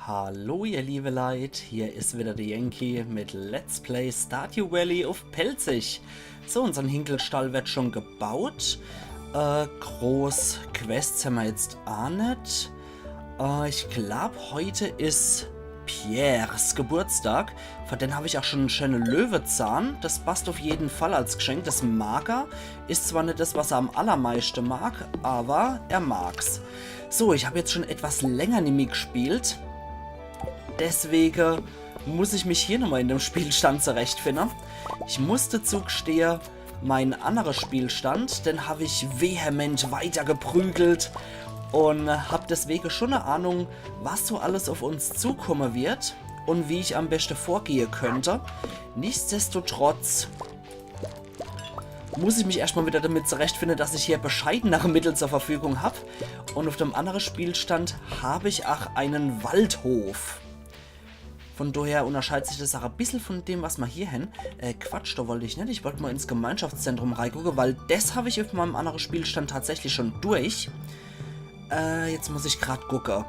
Hallo ihr liebe Leute, hier ist wieder der Yankee mit Let's Play Stardew Valley auf Pelzig. So, unseren Hinkelstall wird schon gebaut. Groß Quests haben wir jetzt auch nicht. Ich glaube, heute ist Pierres Geburtstag. Von den habe ich auch schon einen schönen Löwezahn. Das passt auf jeden Fall als Geschenk. Das mag er. Ist zwar nicht das, was er am allermeisten mag, aber er mag's. So, ich habe jetzt schon etwas länger nicht mehr gespielt. Deswegen muss ich mich hier nochmal in dem Spielstand zurechtfinden. Ich muss dazu gestehen, mein anderer Spielstand, den habe ich vehement weiter geprügelt und habe deswegen schon eine Ahnung, was so alles auf uns zukommen wird und wie ich am besten vorgehen könnte. Nichtsdestotrotz muss ich mich erstmal wieder damit zurechtfinden, dass ich hier bescheidenere Mittel zur Verfügung habe. Und auf dem anderen Spielstand habe ich auch einen Waldhof. Von daher unterscheidet sich das auch ein bisschen von dem, was wir hier haben. Quatsch, da wollte ich nicht. Ich wollte mal ins Gemeinschaftszentrum reingucken, weil das habe ich auf meinem anderen Spielstand tatsächlich schon durch. Jetzt muss ich gerade gucken.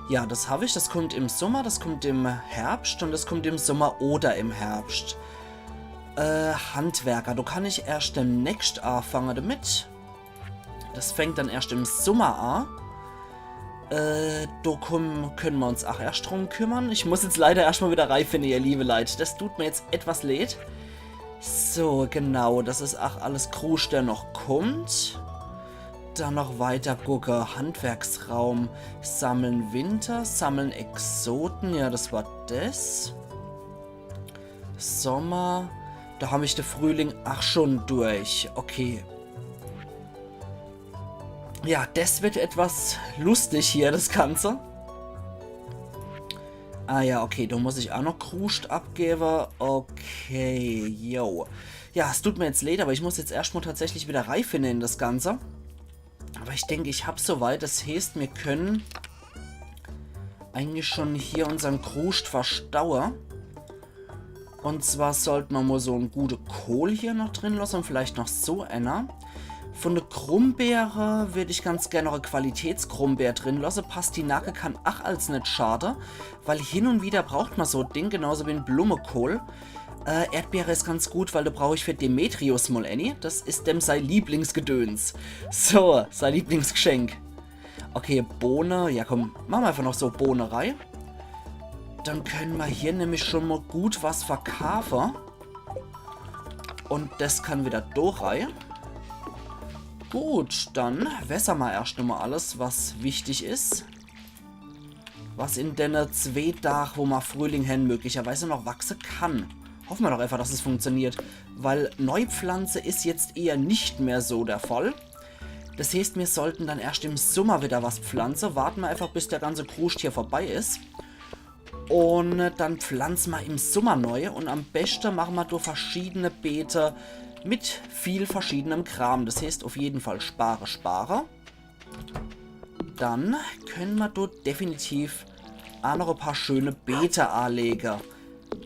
Ja, das habe ich. Das kommt im Sommer, das kommt im Herbst und das kommt im Sommer oder im Herbst. Handwerker, da kann ich erst demnächst anfangen damit. Das fängt dann erst im Sommer an. Da können wir uns auch erst drum kümmern. Ich muss jetzt leider erstmal wieder reinfinden, ihr liebe Leute. Das tut mir jetzt etwas leid. So, genau. Das ist auch alles Krusch, der noch kommt. Dann noch weiter gucken. Handwerksraum. Sammeln Winter. Sammeln Exoten. Ja, das war das. Sommer. Da habe ich den Frühling auch schon durch. Okay. Ja, das wird etwas lustig hier, das Ganze. Ah ja, okay, da muss ich auch noch Kruscht abgeben. Okay, yo. Ja, es tut mir jetzt leid, aber ich muss jetzt erstmal tatsächlich wieder reinfinden in das Ganze. Aber ich denke, ich habe soweit. Das heißt, wir können eigentlich schon hier unseren Kruscht verstauen. Und zwar sollten wir mal so einen guten Kohl hier noch drin lassen und vielleicht noch so einer. Von der Krummbeere würde ich ganz gerne noch eine Qualitätskrummbeere drin lassen. Pastinake kann auch als nicht schade, weil hin und wieder braucht man so ein Ding, genauso wie ein Blumenkohl. Erdbeere ist ganz gut, weil da brauche ich für Demetrius mal eine. Das ist dem sein Lieblingsgedöns. So, sein Lieblingsgeschenk. Okay, Bohne. Ja komm, machen wir einfach noch so Bohne rein. Dann können wir hier nämlich schon mal gut was verkaufen. Und das kann wieder da rein. Gut, dann wässern wir erst nochmal alles, was wichtig ist. Was in den 2 Tagen, wo man Frühling hin möglicherweise noch wachsen kann. Hoffen wir doch einfach, dass es funktioniert. Weil Neupflanze ist jetzt eher nicht mehr so der Fall. Das heißt, wir sollten dann erst im Sommer wieder was pflanzen. Warten wir einfach, bis der ganze Kruscht hier vorbei ist. Und dann pflanzen wir im Sommer neue. Und am besten machen wir durch verschiedene Beete mit viel verschiedenem Kram. Das heißt auf jeden Fall spare. Dann können wir dort definitiv auch noch ein paar schöne Beete anlegen.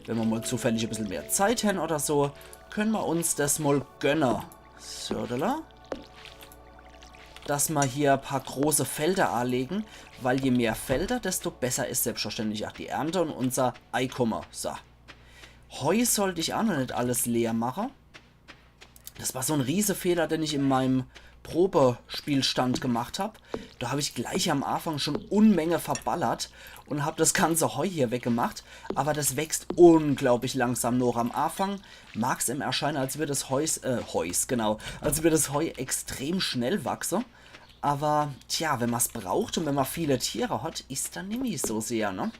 Wenn wir mal zufällig ein bisschen mehr Zeit haben oder so, können wir uns das mal gönnen. So, dass wir hier ein paar große Felder anlegen, weil je mehr Felder, desto besser ist selbstverständlich auch die Ernte und unser Einkommen. So. Heu sollte ich auch noch nicht alles leer machen. Das war so ein Riesefehler, den ich in meinem Probespielstand gemacht habe. Da habe ich gleich am Anfang schon Unmenge verballert und habe das ganze Heu hier weggemacht. Aber das wächst unglaublich langsam noch. Am Anfang mag es im Erscheinen, als würde das als würde das Heu extrem schnell wachsen. Aber tja, wenn man es braucht und wenn man viele Tiere hat, ist dann nämlich so sehr, ne?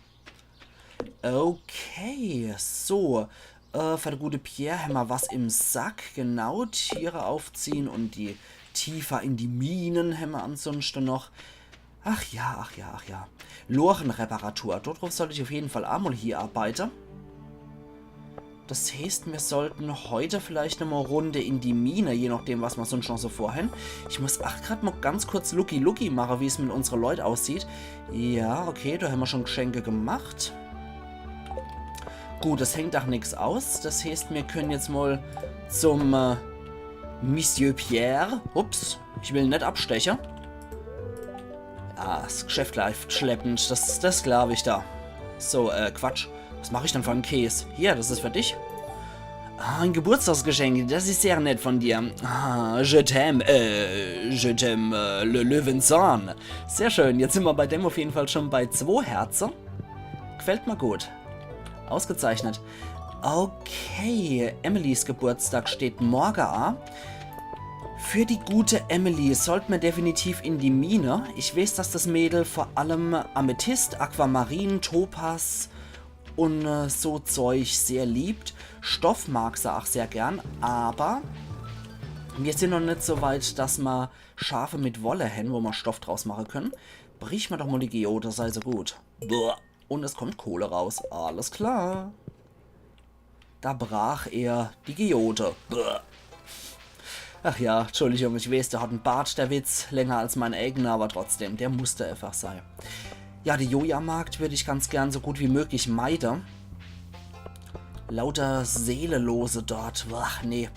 Okay, so. Für die gute Pierre haben wir was im Sack. Genau, Tiere aufziehen und die tiefer in die Minen haben wir ansonsten noch. Ach ja. Lorenreparatur. Darauf sollte ich auf jeden Fall auch mal hier arbeiten. Das heißt, wir sollten heute vielleicht noch mal eine Runde in die Mine, je nachdem, was wir sonst noch so vorhaben. Ich muss auch gerade mal ganz kurz Lucky machen, wie es mit unseren Leuten aussieht. Ja, okay, da haben wir schon Geschenke gemacht. Gut, das hängt auch nichts aus. Das heißt, wir können jetzt mal zum Monsieur Pierre. Ups, ich will nicht abstechen. Ja, das Geschäft läuft schleppend. Das glaube ich da. So, Quatsch. Was mache ich denn für einen Käse? Hier, das ist für dich. Ah, ein Geburtstagsgeschenk. Das ist sehr nett von dir. Ah, je t'aime, le Löwenzahn. Sehr schön. Jetzt sind wir bei dem auf jeden Fall schon bei 2 Herzen. Gefällt mir gut. Ausgezeichnet. Okay, Emilys Geburtstag steht morgen an. Für die gute Emily sollte man definitiv in die Mine. Ich weiß, dass das Mädel vor allem Amethyst, Aquamarin, Topaz und so Zeug sehr liebt. Stoff mag sie auch sehr gern, aber wir sind noch nicht so weit, dass wir Schafe mit Wolle haben, wo wir Stoff draus machen können. Brich mir doch mal die Geode, sei so gut. Und es kommt Kohle raus. Alles klar. Da brach er die Geode. Ach ja, Entschuldigung, ich weiß, der hat einen Bart, der Witz, länger als mein eigener, aber trotzdem, der musste einfach sein. Ja, die Joja-Markt würde ich ganz gern so gut wie möglich meiden. Lauter Seelelose dort, ach nee.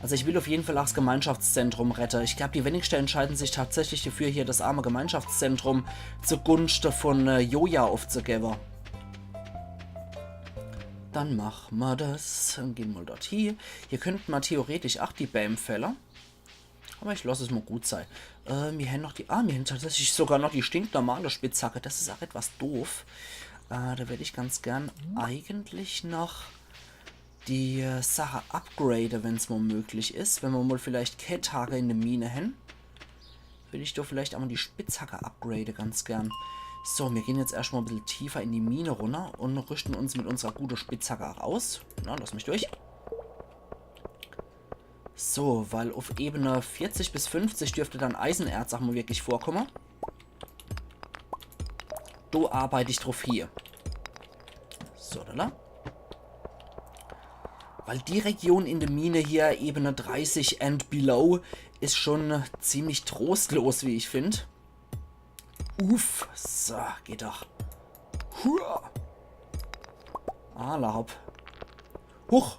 Also ich will auf jeden Fall auch das Gemeinschaftszentrum retten. Ich glaube, die wenigsten entscheiden sich tatsächlich dafür, hier das arme Gemeinschaftszentrum zugunsten von Joja aufzugeben. Dann machen wir das. Dann gehen wir dort hier. Hier könnten wir theoretisch auch die Bämfälle. Aber ich lasse es mal gut sein. Wir haben noch die... wir haben tatsächlich sogar noch die stinknormale Spitzhacke. Das ist auch etwas doof. Da werde ich ganz gern eigentlich noch die Sache upgraden, wenn es mal möglich ist. Wenn wir mal vielleicht Ketthacke in der Mine haben. Will ich doch vielleicht einmal die Spitzhacke upgraden, ganz gern. So, wir gehen jetzt erstmal ein bisschen tiefer in die Mine runter und rüsten uns mit unserer guten Spitzhacke auch aus. Na, lass mich durch. So, weil auf Ebene 40 bis 50 dürfte dann Eisenerz auch mal wirklich vorkommen. Da arbeite ich drauf hier. So, da. Weil die Region in der Mine hier, Ebene 30 and below, ist schon ziemlich trostlos, wie ich finde. Uff, so, geht doch. Hua. Laub. Huch,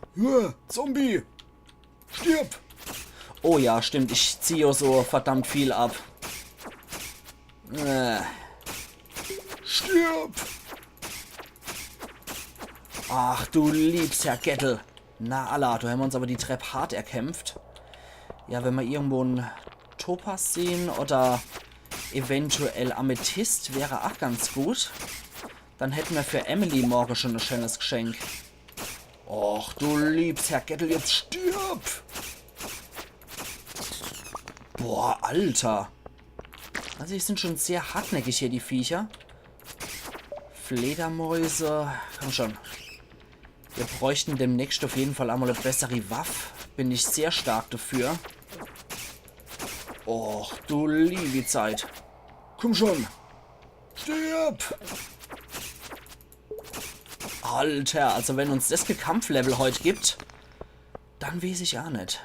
Zombie. Stirb. Oh ja, stimmt, ich ziehe so verdammt viel ab. Stirb. Ach, du liebst Herr Gettel. Na Allah, du haben uns aber die Treppe hart erkämpft. Ja, wenn wir irgendwo einen Topaz sehen oder eventuell Amethyst, wäre auch ganz gut. Dann hätten wir für Emily morgen schon ein schönes Geschenk. Och, du liebst Herr Gettel, jetzt stirb! Boah, Alter. Also, die sind schon sehr hartnäckig hier, die Viecher. Fledermäuse. Komm schon. Wir bräuchten demnächst auf jeden Fall einmal eine bessere Waffe. Bin ich sehr stark dafür. Och, du liebe Zeit. Komm schon. Stirb! Alter, also wenn uns das Kampflevel heute gibt, dann weiß ich auch nicht.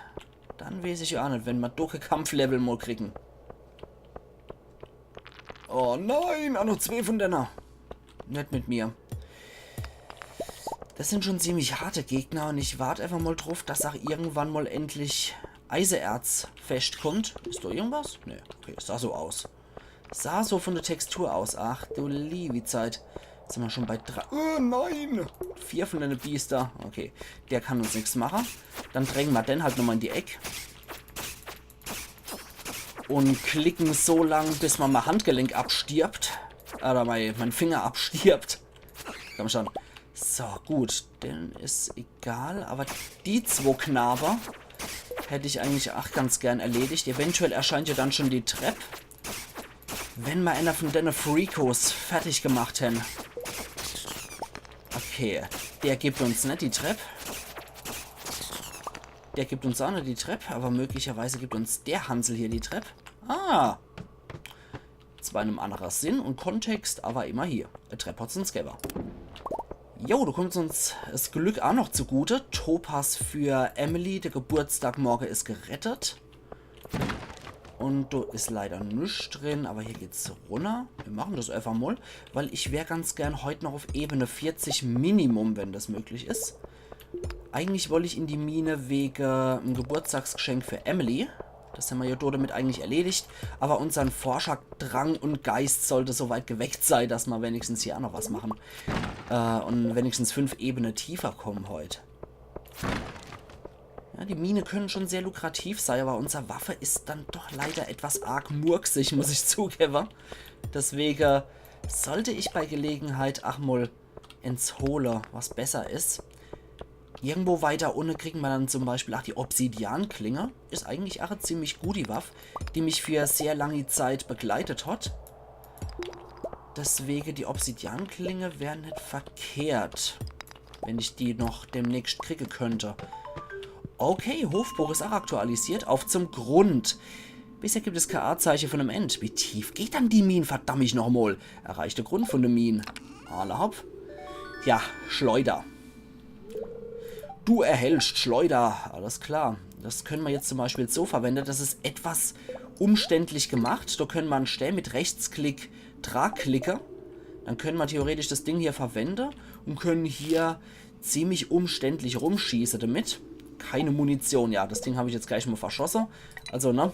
Dann weiß ich auch nicht, wenn wir doch Kampflevel mal kriegen. Oh nein, auch noch 2 von denen. Nicht mit mir. Das sind schon ziemlich harte Gegner und ich warte einfach mal drauf, dass auch irgendwann mal endlich Eisenerz festkommt. Ist da irgendwas? Ne, okay, es sah so aus. Sah so von der Textur aus. Ach du liebe Zeit. Jetzt sind wir schon bei 3. Oh nein! 4 von den Biester. Okay, der kann uns nichts machen. Dann drängen wir den halt nochmal in die Ecke. Und klicken so lang, bis man mein Handgelenk abstirbt. Oder mein Finger abstirbt. Komm schon. So, gut. Den ist egal. Aber die 2 Knaber hätte ich eigentlich auch ganz gern erledigt. Eventuell erscheint ja dann schon die Treppe. Wenn wir einer von den Freakos fertig gemacht hätten. Okay, der gibt uns nicht die Treppe. Der gibt uns auch nicht die Treppe, aber möglicherweise gibt uns der Hansel hier die Treppe. Ah. Zwar in einem anderen Sinn und Kontext, aber immer hier. Der Treppe hat uns gegeben. Jo, du kommst uns das Glück auch noch zugute. Topaz für Emily, der Geburtstag morgen ist gerettet. Und da ist leider nichts drin, aber hier geht's runter. Wir machen das einfach mal, weil ich wäre ganz gern heute noch auf Ebene 40 Minimum, wenn das möglich ist. Eigentlich wollte ich in die Mine wegen einem Geburtstagsgeschenk für Emily. Das haben wir ja damit eigentlich erledigt. Aber unser Forscherdrang und Geist sollte so weit geweckt sein, dass wir wenigstens hier auch noch was machen. Und wenigstens 5 Ebenen tiefer kommen heute. Ja, die Mine können schon sehr lukrativ sein, aber unsere Waffe ist dann doch leider etwas arg murksig, muss ich zugeben. Deswegen sollte ich bei Gelegenheit auch mal ins Hole, was besser ist. Irgendwo weiter unten kriegen wir dann zum Beispiel auch die Obsidian-Klinge. Ist eigentlich auch eine ziemlich gute Waffe, die mich für sehr lange Zeit begleitet hat. Deswegen die Obsidian-Klinge wäre nicht verkehrt, wenn ich die noch demnächst kriegen könnte. Okay, Hofburg ist auch aktualisiert. Auf zum Grund. Bisher gibt es kein A-Zeichen von einem End. Wie tief geht dann die Mine? Verdammt ich nochmal. Erreichte Grund von der Mine. Alle hopp. Ja, Schleuder. Du erhältst Schleuder. Alles klar. Das können wir jetzt zum Beispiel so verwenden. Das ist etwas umständlich gemacht. Da können wir einen Stern mit Rechtsklick Tragklicker. Dann können wir theoretisch das Ding hier verwenden und können hier ziemlich umständlich rumschießen damit. Keine Munition. Ja, das Ding habe ich jetzt gleich mal verschossen. Also, ne?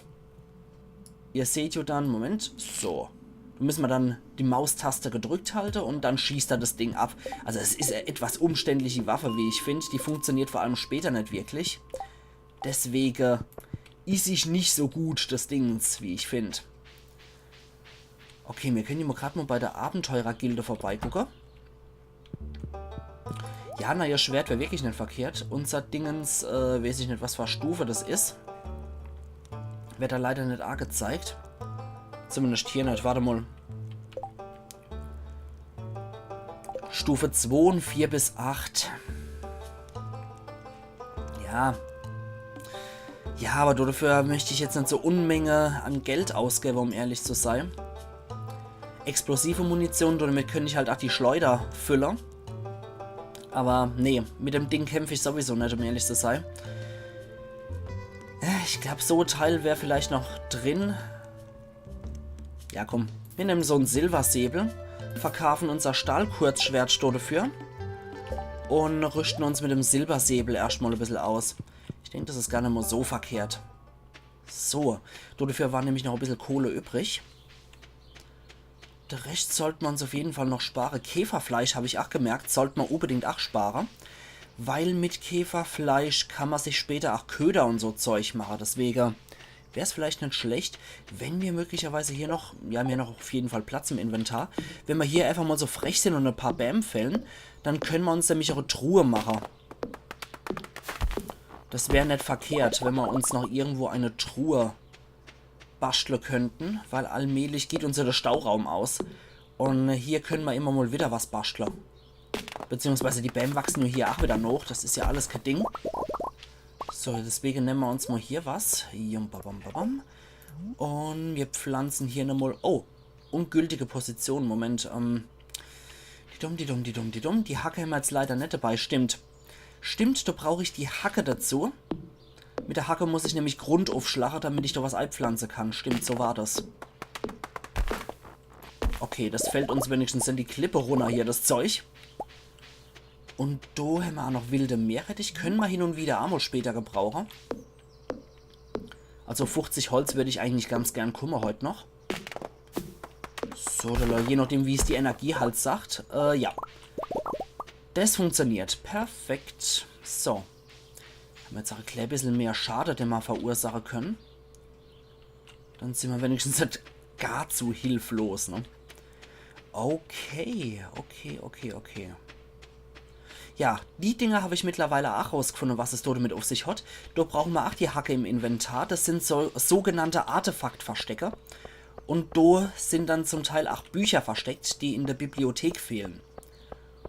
Ihr seht ja dann, Moment, so. Da müssen wir dann die Maustaste gedrückt halten und dann schießt er das Ding ab. Also es ist eine etwas umständliche Waffe, wie ich finde. Die funktioniert vor allem später nicht wirklich. Deswegen ist ich nicht so gut des Dings, wie ich finde. Okay, wir können hier mal gerade mal bei der Abenteurergilde vorbeigucken. Ja, na, ihr Schwert wäre wirklich nicht verkehrt. Unser Dingens, weiß ich nicht, was für Stufe das ist. Wird da leider nicht arg gezeigt. Zumindest hier nicht. Warte mal. Stufe 2, 4 bis 8. Ja. Ja, aber dafür möchte ich jetzt nicht so Unmenge an Geld ausgeben, um ehrlich zu sein. Explosive Munition, damit könnte ich halt auch die Schleuder füllen. Aber nee, mit dem Ding kämpfe ich sowieso nicht, um ehrlich zu sein. Ich glaube, so ein Teil wäre vielleicht noch drin. Ja, komm. Wir nehmen so einen Silbersäbel, verkaufen unser Stahlkurzschwert dafür und rüsten uns mit dem Silbersäbel erstmal ein bisschen aus. Ich denke, das ist gar nicht mal so verkehrt. So, dafür war nämlich noch ein bisschen Kohle übrig. Der Rest sollte man uns auf jeden Fall noch sparen. Käferfleisch, habe ich auch gemerkt, sollte man unbedingt auch sparen. Weil mit Käferfleisch kann man sich später auch Köder und so Zeug machen. Deswegen wäre es vielleicht nicht schlecht, wenn wir möglicherweise hier noch, wir haben hier noch auf jeden Fall Platz im Inventar, wenn wir hier einfach mal so frech sind und ein paar Bäm fällen, dann können wir uns nämlich auch eine Truhe machen. Das wäre nicht verkehrt, wenn wir uns noch irgendwo eine Truhe basteln könnten, weil allmählich geht uns ja der Stauraum aus. Und hier können wir immer mal wieder was basteln. Beziehungsweise die Bäm wachsen nur hier auch wieder noch. Das ist ja alles kein Ding. So, deswegen nehmen wir uns mal hier was. Und wir pflanzen hier nochmal... Oh, ungültige Position. Moment. Die Hacke haben wir jetzt leider nicht dabei. Stimmt. Stimmt, da brauche ich die Hacke dazu. Mit der Hacke muss ich nämlich Grund aufschlagen, damit ich da was einpflanzen kann. Stimmt, so war das. Okay, das fällt uns wenigstens in die Klippe runter hier, das Zeug. Und da haben wir auch noch wilde Meerrettich. Können wir hin und wieder auch mal später gebrauchen. Also 50 Holz würde ich eigentlich ganz gern kommen heute noch. So, je nachdem wie es die Energie halt sagt. Ja. Das funktioniert. Perfekt. So. Haben wir jetzt auch ein klein bisschen mehr Schade, den wir verursachen können. Dann sind wir wenigstens nicht gar zu hilflos, ne? Okay. Ja, die Dinger habe ich mittlerweile auch rausgefunden, was es damit auf sich hat. Da brauchen wir auch die Hacke im Inventar. Das sind so sogenannte Artefaktverstecke. Und da sind dann zum Teil auch Bücher versteckt, die in der Bibliothek fehlen.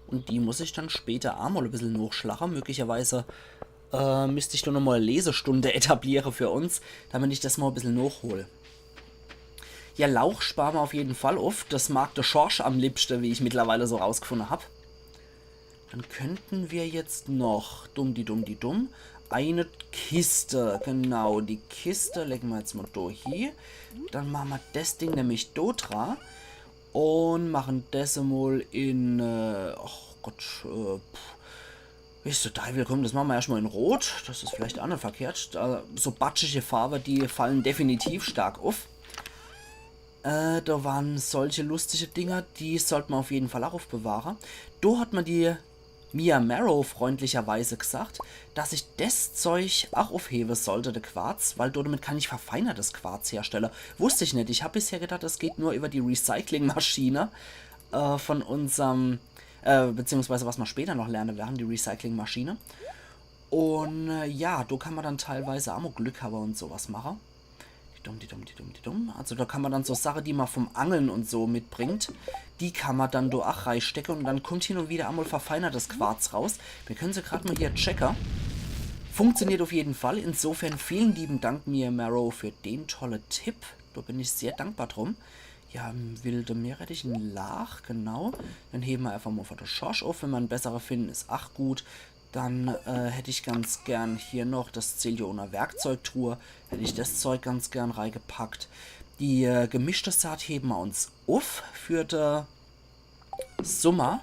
Und die muss ich dann später auch mal ein bisschen nachschlagen. Möglicherweise müsste ich da nochmal eine Lesestunde etablieren für uns, damit ich das mal ein bisschen nachhole. Ja, Lauch sparen wir auf jeden Fall auf. Das mag der Schorsch am liebsten, wie ich mittlerweile so rausgefunden habe. Dann könnten wir jetzt noch, eine Kiste, genau, die Kiste legen wir jetzt mal da hier. Dann machen wir das Ding nämlich dort dran und machen das mal in, Wisst ihr, da willkommen, das machen wir erstmal in Rot. Das ist vielleicht auch nicht verkehrt. So batschige Farbe, die fallen definitiv stark auf. Da waren solche lustige Dinger, die sollte man auf jeden Fall auch aufbewahren. Da hat man die Mia Marrow freundlicherweise gesagt, dass ich das Zeug auch aufheben sollte, der Quarz, weil damit kann ich verfeinertes Quarz herstellen. Wusste ich nicht. Ich habe bisher gedacht, das geht nur über die Recyclingmaschine von unserem, beziehungsweise was wir später noch lernen werden, die Recyclingmaschine. Und ja, da kann man dann teilweise auch Glück haben und sowas machen. Also da kann man dann so Sachen, die man vom Angeln und so mitbringt, die kann man dann da auch reinstecken und dann kommt hin und wieder einmal verfeinertes Quarz raus. Wir können sie gerade mal hier checken. Funktioniert auf jeden Fall. Insofern vielen lieben Dank, Mia Marrow, für den tollen Tipp. Da bin ich sehr dankbar drum. Ja, wilde Meerrettich, ein Lach, genau. Dann heben wir einfach mal von der Schorsch auf. Wenn wir einen besseren finden, ist auch gut. Dann hätte ich ganz gern hier noch das Celioner Werkzeugtruhe. Hätte ich das Zeug ganz gern reingepackt. Die gemischte Saat heben wir uns auf für den Sommer.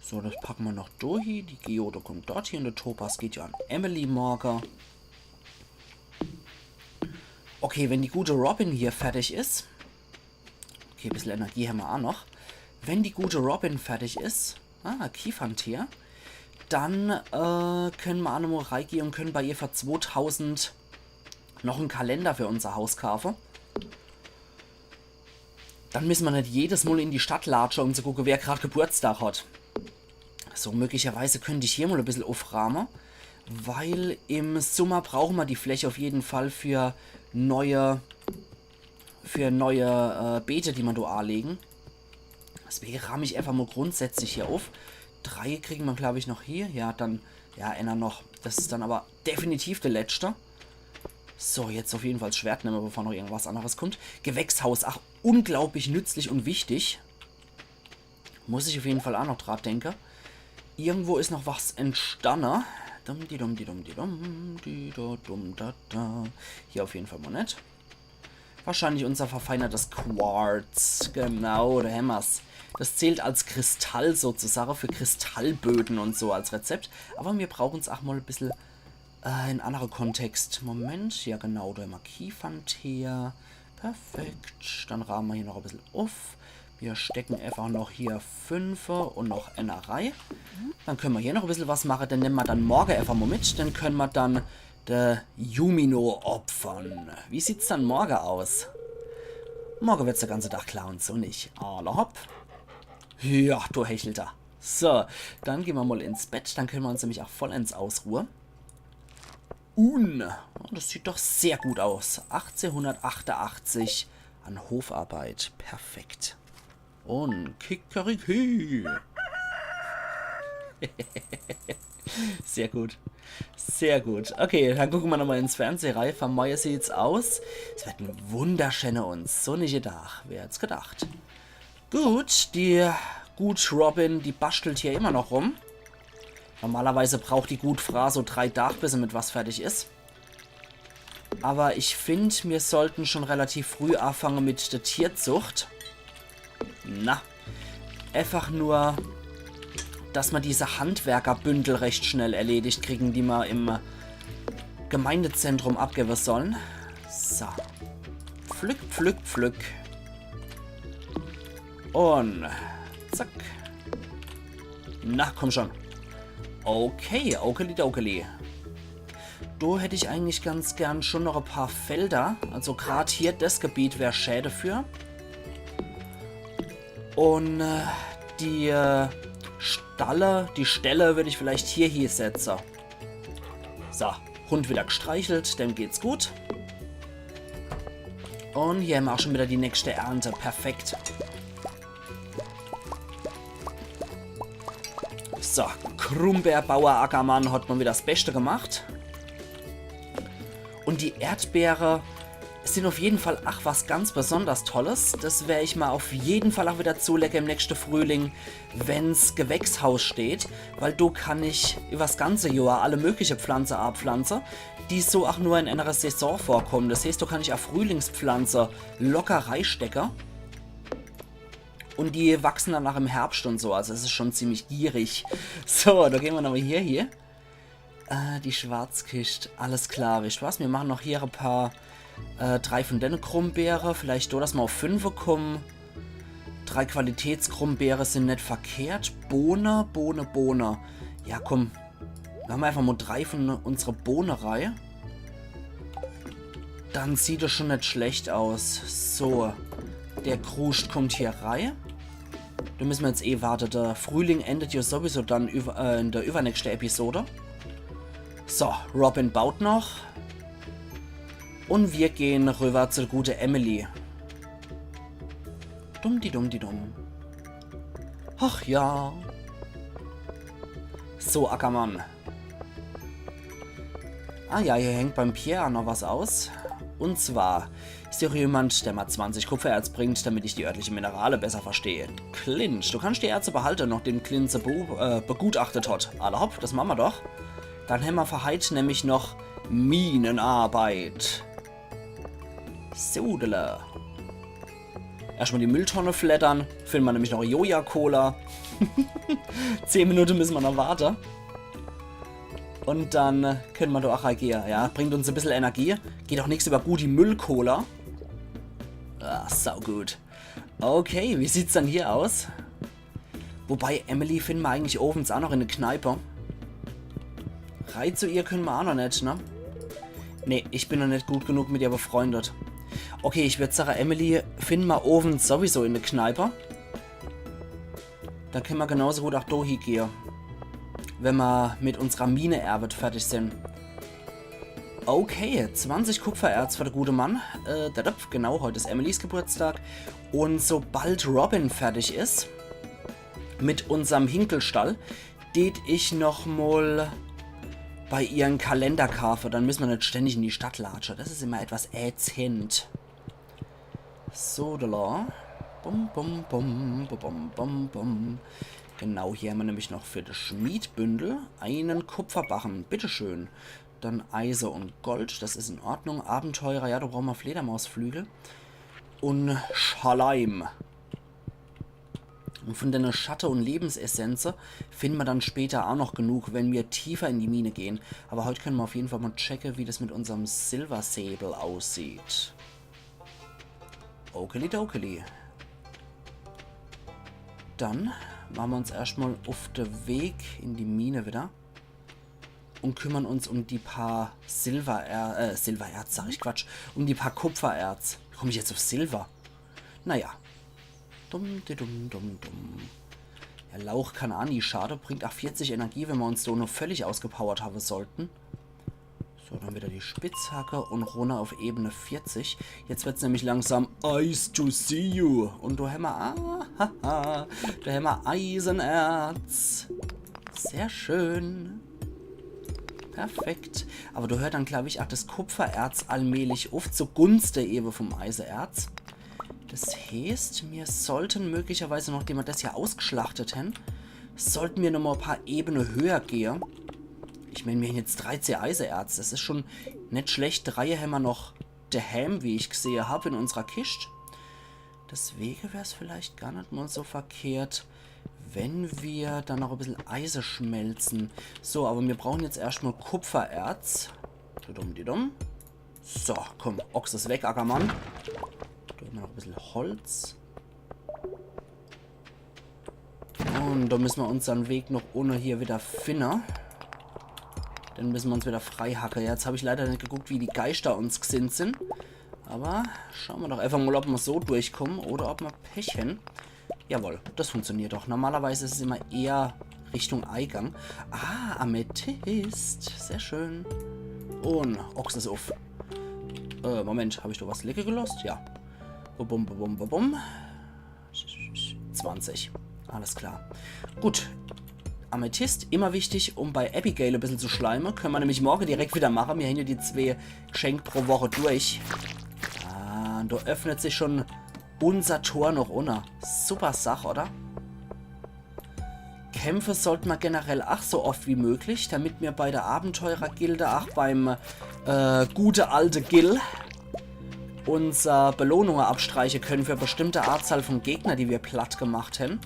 So, das packen wir noch durch. Die Geode kommt dort hier. Und der Topaz geht ja an Emily Morger. Okay, wenn die gute Robin hier fertig ist. Okay, ein bisschen Energie haben wir auch noch. Wenn die gute Robin fertig ist. Kieferntier. Dann können wir auch nochmal reingehen und können bei ihr für 2000 noch einen Kalender für unser Haus kaufen. Dann müssen wir nicht jedes Mal in die Stadt latschen, um zu gucken, wer gerade Geburtstag hat. So, möglicherweise könnte ich hier mal ein bisschen aufrahmen, weil im Sommer brauchen wir die Fläche auf jeden Fall für neue Beete, die wir da anlegen. Deswegen rahme ich einfach mal grundsätzlich hier auf. 3 kriegen wir, glaube ich, noch hier. Ja, dann, ja, einer noch. Das ist dann aber definitiv der letzte. So, jetzt auf jeden Fall das Schwert nehmen, bevor noch irgendwas anderes kommt. Gewächshaus, ach, unglaublich nützlich und wichtig. Muss ich auf jeden Fall auch noch dran denken. Irgendwo ist noch was entstanden. Hier auf jeden Fall mal nicht. Wahrscheinlich unser verfeinertes Quarz. Genau, da haben wir's. Das zählt als Kristall sozusagen, für Kristallböden und so als Rezept. Aber wir brauchen es auch mal ein bisschen in anderem Kontext. Moment, ja genau, da haben wir Kiefernteer. Perfekt. Dann rahmen wir hier noch ein bisschen auf. Wir stecken einfach noch hier 5 und noch eine Reihe. Dann können wir hier noch ein bisschen was machen. Dann nehmen wir dann morgen einfach mal mit. Dann können wir dann der Yumino opfern. Wie sieht es dann morgen aus? Morgen wird es der ganze Tag klar und so nicht. Alla hopp. Ja, du Hechelter. So, dann gehen wir mal ins Bett. Dann können wir uns nämlich auch vollends ausruhen. Das sieht doch sehr gut aus. 1888 an Hofarbeit. Perfekt. Und Kikeriki. Sehr gut. Sehr gut. Okay, dann gucken wir nochmal ins Fernsehen rein. Von Meier sieht's aus. Es wird ein wunderschöner und sonniger Tag. Wer hätte gedacht? Gut, die Gut Robin, die bastelt hier immer noch rum. Normalerweise braucht die Gut Fra so 3 Tage, bis sie mit was fertig ist. Aber ich finde, wir sollten schon relativ früh anfangen mit der Tierzucht. Na, einfach nur, dass wir diese Handwerkerbündel recht schnell erledigt kriegen, die wir im Gemeindezentrum abgeben sollen. So. Pflück, pflück, pflück. Und zack. Na, komm schon. Okay, okeli. Da hätte ich eigentlich ganz gern schon noch ein paar Felder. Also gerade hier, das Gebiet wäre Schäde für. Und die Stelle würde ich vielleicht hier setzen. So, Hund wieder gestreichelt, dem geht's gut. Und hier haben wir auch schon wieder die nächste Ernte. Perfekt. So, Krummbeerbauer Ackermann hat mal wieder das Beste gemacht. Und die Erdbeere sind auf jeden Fall was ganz besonders Tolles. Das werde ich mal auf jeden Fall auch wieder zulecken im nächsten Frühling, wenn's Gewächshaus steht. Weil du kann ich über das ganze Jahr alle möglichen Pflanzen abpflanzen, die so auch nur in einer Saison vorkommen. Das heißt, du kann ich auch Frühlingspflanze locker reinstecken. Und die wachsen dann nach im Herbst und so. Also es ist schon ziemlich gierig. So, da gehen wir nochmal hier. Die Schwarzkiste. Alles klar, wisst was? Wir machen noch hier ein paar 3 von den Krummbeere. Vielleicht so, dass wir auf 5 kommen. 3 Qualitätskrummbeere sind nicht verkehrt. Bohne. Ja, komm. Wir haben einfach mal 3 von unserer Bohnerei. Dann sieht es schon nicht schlecht aus. So. Der Kruscht kommt hier rein. Da müssen wir jetzt warten. Der Frühling endet ja sowieso dann in der übernächsten Episode. So, Robin baut noch. Und wir gehen rüber zur gute Emily. Dumm. Ach ja. So, Ackermann. Ah ja, hier hängt beim Pierre noch was aus. Und zwar ist hier jemand, der mal 20 Kupfererz bringt, damit ich die örtlichen Minerale besser verstehe. Clinch, du kannst die Erze behalten, nachdem Clinch sie begutachtet hat. Alle hopp, das machen wir doch. Dann haben wir verheit nämlich noch Minenarbeit. Sodele. Erstmal die Mülltonne flattern. Finden wir nämlich noch Joja-Cola. 10 Minuten müssen wir noch warten. Und dann können wir da auch reagieren. Ja, bringt uns ein bisschen Energie. Geht auch nichts über gute Müll-Cola. Ah, saugut. Okay, wie sieht's dann hier aus? Wobei, Emily finden wir eigentlich ovens auch noch in der Kneipe. Rein zu ihr können wir auch noch nicht, ne? Ne, ich bin noch nicht gut genug mit ihr befreundet. Okay, ich würde sagen, Emily finden wir ovens sowieso in der Kneipe. Dann können wir genauso gut auch da hingehen. Wenn wir mit unserer Mine-Erbe fertig sind. Okay, 20 Kupfererz für den guten Mann. Genau, heute ist Emilys Geburtstag. Und sobald Robin fertig ist, mit unserem Hinkelstall, tät ich nochmal bei ihren Kalender kaufen. Dann müssen wir nicht ständig in die Stadt latschen. Das ist immer etwas ätzend. So, da. Bum. Genau, hier haben wir nämlich noch für das Schmiedbündel einen Kupferbarren. Bitteschön. Dann Eisen und Gold, das ist in Ordnung. Abenteurer, ja, da brauchen wir Fledermausflügel. Und Schaleim. Und von der Schatten- und Lebensessenz finden wir dann später auch noch genug, wenn wir tiefer in die Mine gehen. Aber heute können wir auf jeden Fall mal checken, wie das mit unserem Silversäbel aussieht. Okeli. Dann machen wir uns erstmal auf den Weg in die Mine wieder. Und kümmern uns um die paar Silbererz, sag ich Quatsch. Um die paar Kupfererz. Wie komme ich jetzt auf Silber? Naja. Dumm. Ja, Lauch kann auch nie schade. Bringt auch 40 Energie, wenn wir uns so nur völlig ausgepowert haben sollten. So, dann wieder die Spitzhacke und runter auf Ebene 40. Jetzt wird es nämlich langsam Ice to see you. Und da haben wir, Eisenerz. Sehr schön. Perfekt. Aber du hörst dann, glaube ich, auch das Kupfererz allmählich auf zugunsten eben vom Eisenerz. Das heißt, wir sollten möglicherweise, nachdem wir das hier ausgeschlachtet haben, sollten wir nochmal ein paar Ebenen höher gehen. Ich meine, wir haben jetzt 13 Eisenerz. Das ist schon nicht schlecht. 3 haben wir noch daheim, wie ich gesehen habe, in unserer Kiste. Deswegen wäre es vielleicht gar nicht mal so verkehrt, wenn wir dann noch ein bisschen Eisen schmelzen. So, aber wir brauchen jetzt erstmal Kupfererz. So, komm, Ochs ist weg, Ackermann. Da haben wir noch ein bisschen Holz. Und da müssen wir unseren Weg noch ohne hier wieder finden. Dann müssen wir uns wieder frei hacken. Jetzt habe ich leider nicht geguckt, wie die Geister uns gesinnt sind. Aber schauen wir doch einfach mal, ob wir so durchkommen oder ob wir Pech haben. Jawohl, das funktioniert doch. Normalerweise ist es immer eher Richtung Eingang. Ah, Amethyst. Sehr schön. Und Ochs ist auf. Moment, habe ich da was lecker gelost? Ja. Bum. 20. Alles klar. Gut. Amethyst, immer wichtig, um bei Abigail ein bisschen zu schleimen. Können wir nämlich morgen direkt wieder machen. Wir haben ja die 2 Geschenke pro Woche durch. Ah, und da öffnet sich schon unser Tor noch ohne. Super Sache, oder? Kämpfe sollten wir generell auch so oft wie möglich, damit wir bei der Abenteurergilde auch beim gute alte Gil unser Belohnungen abstreichen können für bestimmte Anzahl von Gegner, die wir platt gemacht haben.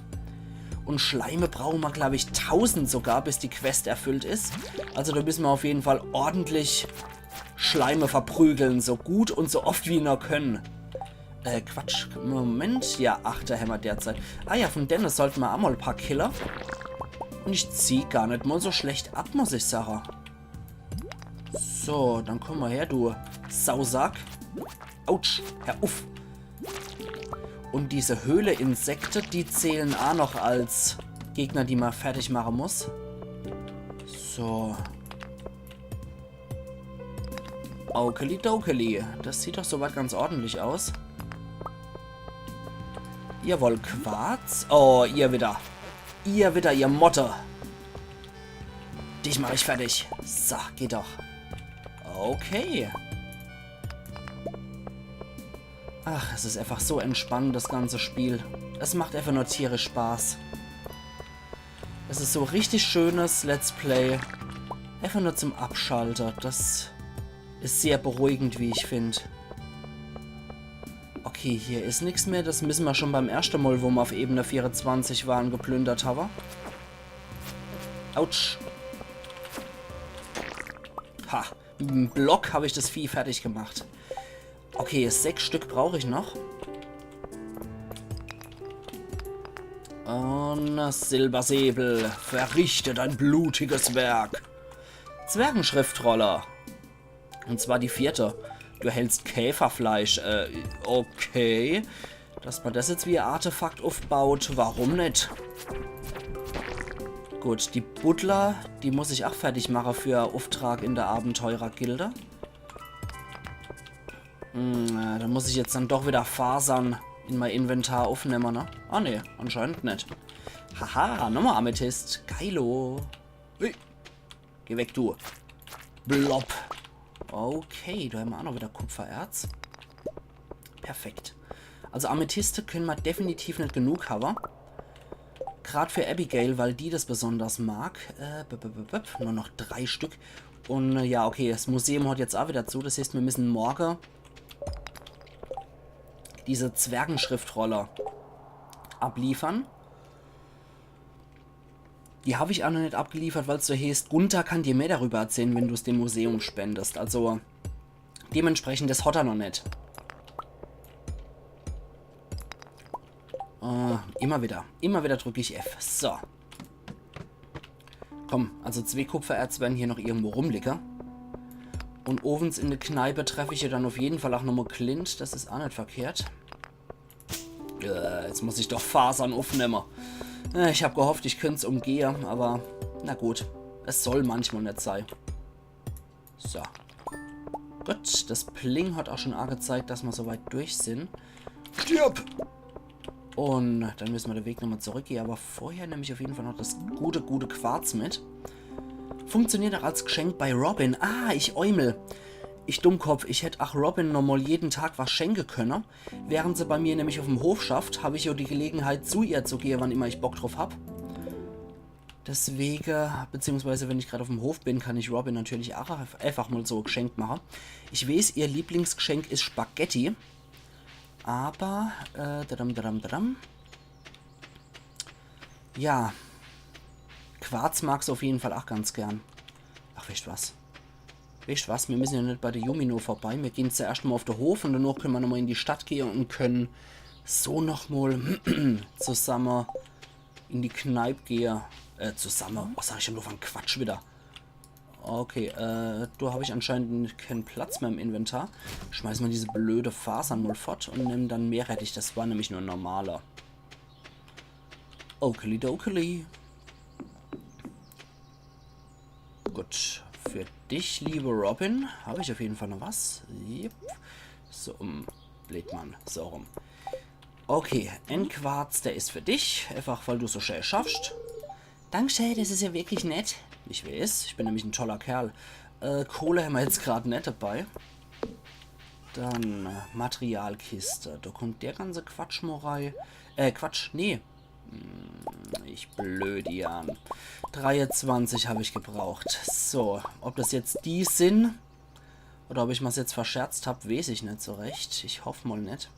Und Schleime brauchen wir, glaube ich, 1000 sogar, bis die Quest erfüllt ist. Also da müssen wir auf jeden Fall ordentlich Schleime verprügeln. So gut und so oft wie wir noch können. Quatsch. Moment. Ja, 8. Hammer derzeit. Ah ja, von Dennis sollten wir auch mal ein paar Killer. Und ich ziehe gar nicht mal so schlecht ab, muss ich sagen. So, dann komm mal her, du Sausack. Autsch. Hör auf. Und diese Höhle-Insekten, die zählen auch noch als Gegner, die man fertig machen muss. So. Okeli-dokeli. Das sieht doch soweit ganz ordentlich aus. Jawohl, Quarz. Oh, ihr wieder. Ihr wieder, ihr Motte. Dich mache ich fertig. So, geht doch. Okay. Ach, es ist einfach so entspannend, das ganze Spiel. Es macht einfach nur tierisch Spaß. Es ist so richtig schönes Let's Play. Einfach nur zum Abschalter. Das ist sehr beruhigend, wie ich finde. Okay, hier ist nichts mehr. Das müssen wir schon beim ersten Mal, wo wir auf Ebene 24 waren, geplündert haben. Autsch. Ha, mit dem Block habe ich das Vieh fertig gemacht. Okay, 6 Stück brauche ich noch. Und Silbersäbel, verrichte dein blutiges Werk. Zwergenschriftroller. Und zwar die 4. Du hältst Käferfleisch. Okay. Dass man das jetzt wie ein Artefakt aufbaut, warum nicht? Gut, die Butler, die muss ich auch fertig machen für Auftrag in der Abenteurergilde. Da muss ich jetzt dann doch wieder Fasern in mein Inventar aufnehmen, ne? Ah, ne, anscheinend nicht. Haha, nochmal Amethyst. Geilo. Hey. Geh weg, du. Blob. Okay, da haben wir auch noch wieder Kupfererz. Perfekt. Also Amethyste können wir definitiv nicht genug haben. Gerade für Abigail, weil die das besonders mag. Nur noch 3 Stück. Und ja, okay, das Museum hat jetzt auch wieder zu. Das heißt, wir müssen morgen diese Zwergenschriftroller abliefern. Die habe ich auch noch nicht abgeliefert, weil es so heißt, Gunther kann dir mehr darüber erzählen, wenn du es dem Museum spendest. Also dementsprechend, das hat er noch nicht. Immer wieder drücke ich F. So. Komm, also 2 Kupfererz werden hier noch irgendwo rumliegen. Und ovens in der Kneipe treffe ich ja dann auf jeden Fall auch nochmal Clint. Das ist auch nicht verkehrt. Jetzt muss ich doch Fasern aufnehmen. Ich habe gehofft, ich könnte es umgehen, aber na gut. Es soll manchmal nicht sein. So. Gut, das Pling hat auch schon angezeigt, dass wir soweit durch sind. Stirb! Und dann müssen wir den Weg nochmal zurückgehen. Aber vorher nehme ich auf jeden Fall noch das gute Quarz mit. Funktioniert auch als Geschenk bei Robin. Ah, ich Eumel. Ich Dummkopf. Ich hätte auch Robin nochmal jeden Tag was schenken können. Während sie bei mir nämlich auf dem Hof schafft, habe ich ja die Gelegenheit, zu ihr zu gehen, wann immer ich Bock drauf habe. Deswegen, beziehungsweise wenn ich gerade auf dem Hof bin, kann ich Robin natürlich auch einfach mal so ein Geschenk machen. Ich weiß, ihr Lieblingsgeschenk ist Spaghetti. Aber, ja, Quarz mag es auf jeden Fall auch ganz gern. Ach, weißt du was? Weißt du was? Wir müssen ja nicht bei der Yumino vorbei. Wir gehen zuerst mal auf den Hof und danach können wir nochmal in die Stadt gehen und können so nochmal zusammen in die Kneipe gehen. Zusammen. Was sag ich denn nur von Quatsch wieder? Okay, da habe ich anscheinend keinen Platz mehr im Inventar. Schmeißen wir diese blöde Fasern mal fort und nehmen dann Meerrettich. Das war nämlich nur ein normaler. Okeli-dokeli. Gut, für dich, liebe Robin, habe ich auf jeden Fall noch was. Yep. So, bläht man so rum. Okay, Endquarz, der ist für dich. Einfach, weil du so schnell schaffst. Dankeschön, das ist ja wirklich nett. Ich weiß, ich bin nämlich ein toller Kerl. Kohle haben wir jetzt gerade nicht dabei. Dann Materialkiste. Da kommt der ganze Quatschmorei. Quatsch, nee. Ich blödian. 23 habe ich gebraucht. So, ob das jetzt die sind Oder ob ich mir jetzt verscherzt habe, weiß ich nicht so recht. Ich hoffe mal nicht.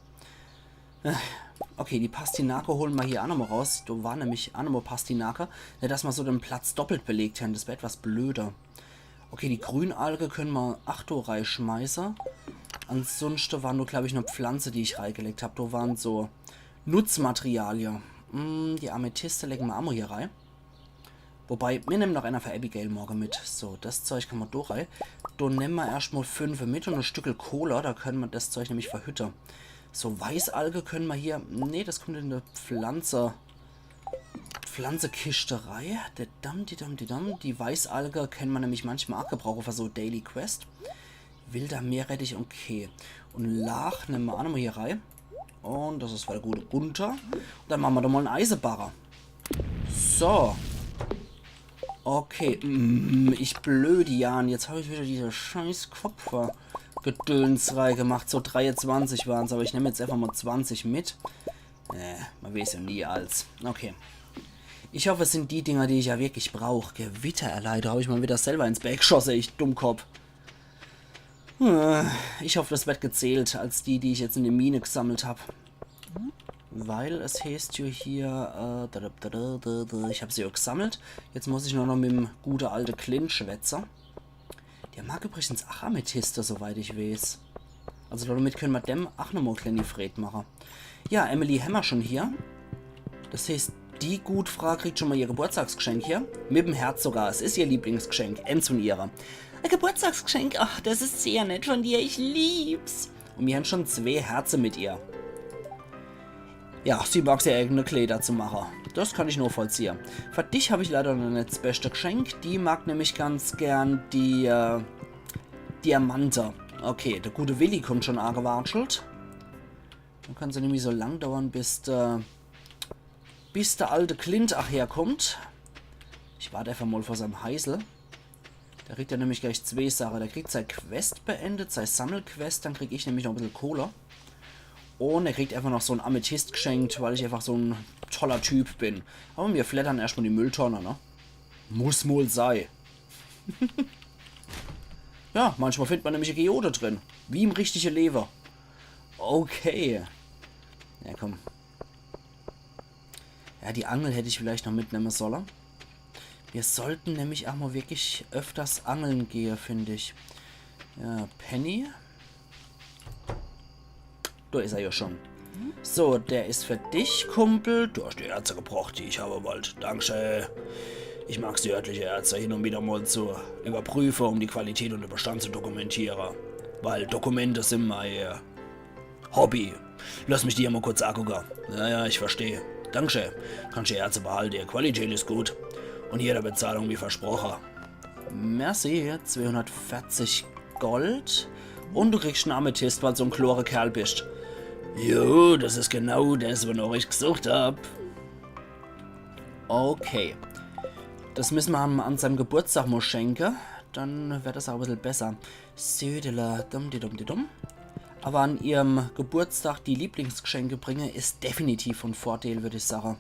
Okay, die Pastinake holen wir hier auch nochmal raus. Da war nämlich auch nochmal Pastinake. Nicht, dass wir so den Platz doppelt belegt haben. Das wäre etwas blöder. Okay, die Grünalge können wir reinschmeißen. Ansonsten waren nur, glaube ich, noch Pflanze, die ich reingelegt habe. Da waren so Nutzmaterialien. Die Amethyste legen wir auch mal hier rein. Wobei, wir nehmen noch einer für Abigail morgen mit. So, das Zeug kann man da rein. Da nehmen wir erstmal 5 mit und ein Stück Cola. Da können wir das Zeug nämlich verhütten. So, Weißalge können wir hier... Nee, das kommt in der Pflanzekisterei. Die Weißalge können wir nämlich manchmal auch gebrauchen für so Daily Quest. Wilder Meerrettich, okay. Und Lach nehmen wir auch nochmal hier rein. Und das ist für der gute Gunther. Und dann machen wir doch mal einen Eisenbarrer. So. Okay. Ich blöde Jan. Jetzt habe ich wieder diese scheiß Kopfgedönsrei gemacht. So 23 waren es, aber ich nehme jetzt einfach mal 20 mit. Man weiß ja nie als. Okay. Ich hoffe, es sind die Dinger, die ich ja wirklich brauche. Gewittererleiter habe ich mal wieder selber ins Back geschossen, ich Dummkopf. Ich hoffe, das wird gezählt als die ich jetzt in der Mine gesammelt habe. Weil es heißt ja hier, ich habe sie auch gesammelt. Jetzt muss ich nur noch mit dem guten alten Clint schwätzen. Der mag übrigens auch Amethyste, soweit ich weiß. Also damit können wir dem auch nochmal kleine Fred machen. Ja, Emily Hammer schon hier. Das heißt, die Gutfrau kriegt schon mal ihr Geburtstagsgeschenk hier. Mit dem Herz sogar. Es ist ihr Lieblingsgeschenk. Eins von ihrer. Ein Geburtstagsgeschenk. Ach, das ist sehr nett von dir. Ich lieb's. Und wir haben schon 2 Herzen mit ihr. Ja, sie mag sehr eigene Kleider zu machen. Das kann ich nur vollziehen. Für dich habe ich leider noch nicht das beste Geschenk. Die mag nämlich ganz gern die Diamante. Okay, der gute Willi kommt schon angewatschelt. Dann kann sie nämlich so lang dauern, bis der alte Clint herkommt. Ich warte einfach mal vor seinem Heisel. Da kriegt er nämlich gleich 2 Sachen. Der kriegt seine Quest beendet, seine Sammelquest. Dann kriege ich nämlich noch ein bisschen Cola. Und er kriegt einfach noch so ein Amethyst geschenkt, weil ich einfach so ein toller Typ bin. Aber wir flattern erstmal die Mülltonne, ne? Muss wohl sein. Ja, manchmal findet man nämlich eine Geode drin. Wie im richtigen Lever. Okay. Ja, komm. Ja, die Angel hätte ich vielleicht noch mitnehmen sollen. Wir sollten nämlich auch mal wirklich öfters angeln gehen, finde ich. Ja, Penny. Da ist er ja schon. So, der ist für dich, Kumpel. Du hast die Erze gebraucht, die ich habe wollt. Dankeschön. Ich mag die örtliche Erze hin und wieder mal zu überprüfen, um die Qualität und den Bestand zu dokumentieren. Weil Dokumente sind mein Hobby. Lass mich dir mal kurz angucken. Ja, ich verstehe. Dankeschön. Kannst die Erze behalten, die Qualität ist gut. Und jede Bezahlung wie versprochen. Merci, 240 Gold. Und du kriegst einen Amethyst, weil du so ein chlore Kerl bist. Jo, das ist genau das, wonach ich gesucht habe. Okay. Das müssen wir an seinem Geburtstag mal schenken. Dann wird das auch ein bisschen besser. Södele, dumm. Aber an ihrem Geburtstag die Lieblingsgeschenke bringen, ist definitiv von Vorteil, würde ich sagen.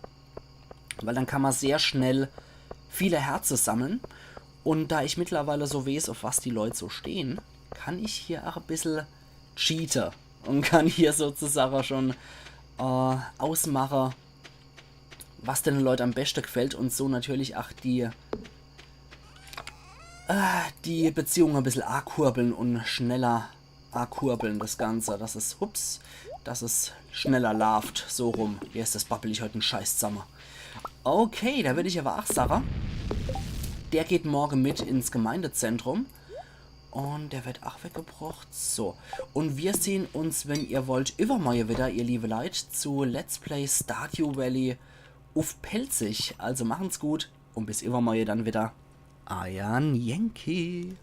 Weil dann kann man sehr schnell viele Herzen sammeln. Und da ich mittlerweile so weiß, auf was die Leute so stehen, kann ich hier auch ein bisschen cheaten. Und kann hier sozusagen schon ausmachen, was den Leuten am besten gefällt. Und so natürlich auch die Beziehungen ein bisschen kurbeln und schneller kurbeln das Ganze. Das ist schneller läuft. So rum. Jetzt das babbel ich heute einen Scheiß zusammen. Okay, da würde ich aber auch sagen, der geht morgen mit ins Gemeindezentrum. Und der wird auch weggebracht. So. Und wir sehen uns, wenn ihr wollt, übermorgen wieder, ihr liebe Leute, zu Let's Play Stardew Valley auf Pelzig. Also machen's gut und bis übermorgen dann wieder. Ayan Yankee.